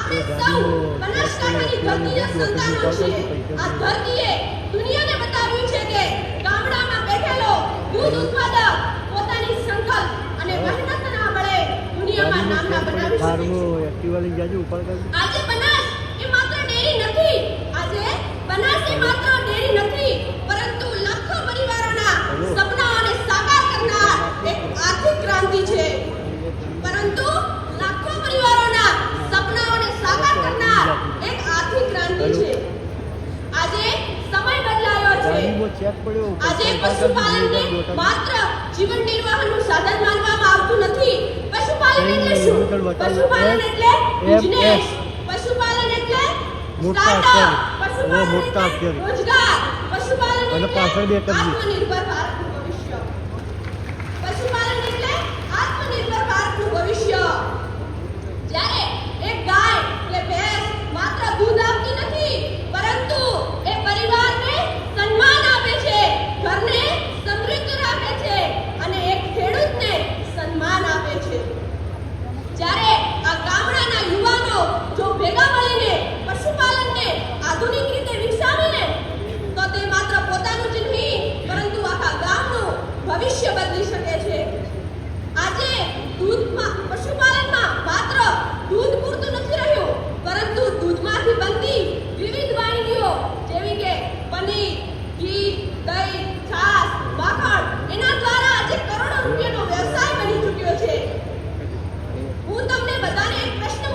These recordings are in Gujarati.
આપણે સૌ બનાસકાંઠાની ધરતીના સંતાનો છીએ. આ ધરતીએ દુનિયાને બતાવ્યું છે કે ગામડામાં બેઠેલો દૂધ ઉત્પાદક પોતાની સંકલ્પ અને મહેનતના બળે દુનિયામાં નામના બનાવી શકે છે. આજે બનાસ એ માત્ર ડેરી નથી. આજે બનાસ એ માત્ર ડેરી નથી, પરંતુ લાખો પરિવારોના સપનાઓને સાકાર કરનાર એક આર્થિક ક્રાંતિ છે. પરંતુ લાખો પરિવારોના સપનાઓને સાકાર કરનાર એક આર્થિક ક્રાંતિ છે. આજે સમય બદલાયો છે. આજે પશુપાલનને માત્ર જીવન નિર્વાહનું સાધન માનવામાં આવતું નથી. પશુપાલન એટલે શું? પશુપાલન એટલે બિઝનેસ. પશુપાલન એટલે સ્ટાર્ટઅપ. પશુપાલન એટલે રોજગાર. પશુપાલન એટલે આત્મનિર્ભર ભારતનું ભવિષ્ય. પશુપાલન એટલે આત્મનિર્ભર ભારતનું ભવિષ્ય. જ્યારે એક ગાય કે ભેંસ માત્ર દૂધ આપતી નથી, પરંતુ એ પરિવારને સન્માન આપે છે, ઘરને સમૃદ્ધ રાખે છે અને એક ખેડૂતને સન્માન આપે છે. જ્યારે આ ગામડાના યુવાનો જો ભેગા મળીને પશુપાલનને આધુનિક રીતે વિકસાવે ને, તો તે માત્ર પોતાનું જ નહીં, પરંતુ આખા ગામનું ભવિષ્ય બદલી શકે છે. આજે પશુપાલનમાં માત્ર દૂધ પૂરતું નથી રહ્યું, પરંતુ દૂધમાંથી બનતી વિવિધ વાનગીઓ જેવી કે પનીર, ઘી, દહીં, છાશ, માખણ, એના દ્વારા આજે કરોડો રૂપિયાનો વ્યવસાય બની ચૂક્યો છે. હું તમને બધાને એક પ્રશ્ન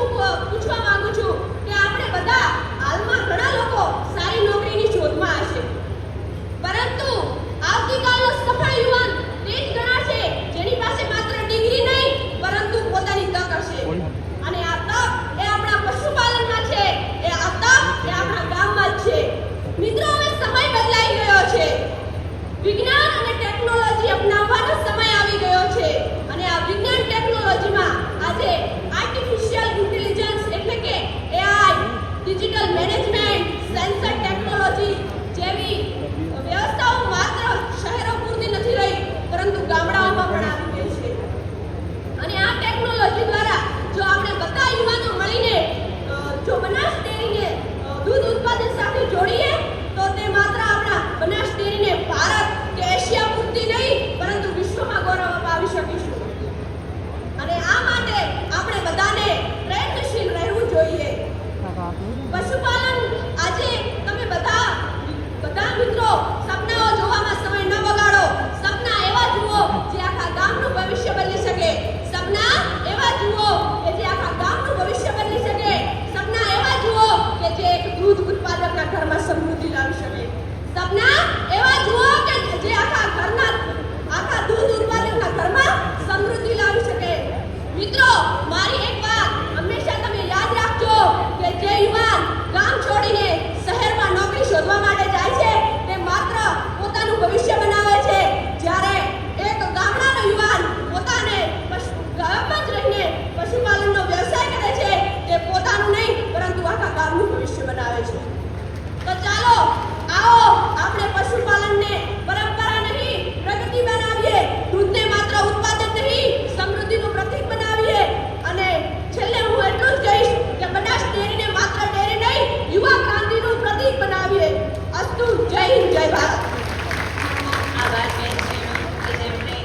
પૂછવા માંગુ છું કે આપણે બધા હાલમાં ઘણા લોકો સારી નોકરીની શોધમાં હશે, પરંતુ આવતીકાલનો સફળ યુવાન તે જ ઘણા છે જેની પાસે માત્ર ડિગ્રી નહીં, પરંતુ પોતાની તક હશે. અને આ તક એ આપણા પશુપાલનમાં છે. આ તક એ આપણા ગામમાં જ છે. મિત્રો, હવે સમય બદલાઈ ગયો છે. વિજ્ઞાન અને ટેકનોલોજી અપનાવવાનો સમય આવી ગયો છે. અને આ વિજ્ઞાન ટેકનોલોજીમાં આજે આર્ટિફિશિયલ ઇન્ટેલિજન્સ એટલે કે AI, digital management, sensor technology જેવી વ્યવસ્થાઓ માત્ર શહેરો પૂરતી નથી રહી, પરંતુ ગામડાઓમાં પણ આવી ગઈ છે. અને આ ટેકનોલોજી દ્વારા જો આપણે બધા યુવાનો મળીને જો બનાસ ડેરીને દૂધ ઉત્પાદન સાથે જોડીએ, તો તે માત્ર આપણા બનાસ ડેરીને ભારત કે એશિયા પૂરતી નહીં, પરંતુ વિશ્વમાં ગૌરવ અપાવી શકીશું. અને આ માટે આપણે બધાને પ્રયત્નશીલ રહેવું જોઈએ. પશુપાલન